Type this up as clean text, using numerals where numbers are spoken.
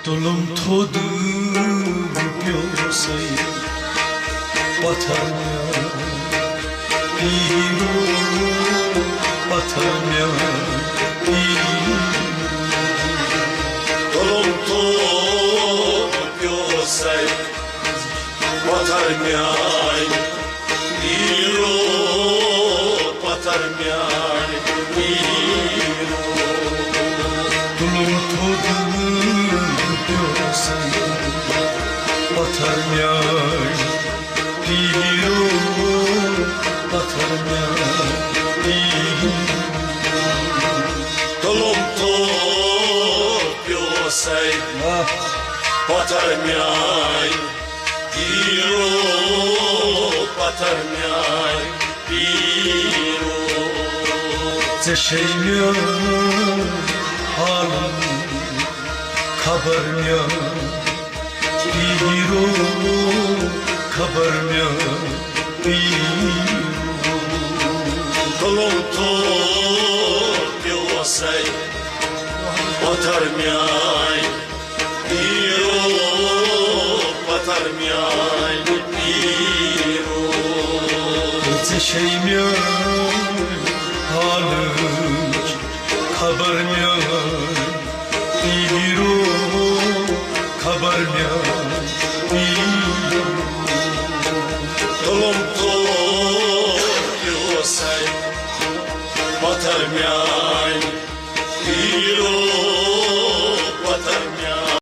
Dolom todu piosai Batarmya Piro Batarmya Piro Dolom todu piosai Batarmya Piro Batarmya Piro Dolom todu piosai Batarmya Piro Batarmya Piro Dolom todu piosai Batarmya Piro Batarmya Piro Zeşeymya halim kabarmya Piro kabarmya Piro Dolom todu piosai Batarmya Piro Batarmya Piro Zeşeymya halim kabarmya Piro kabarmya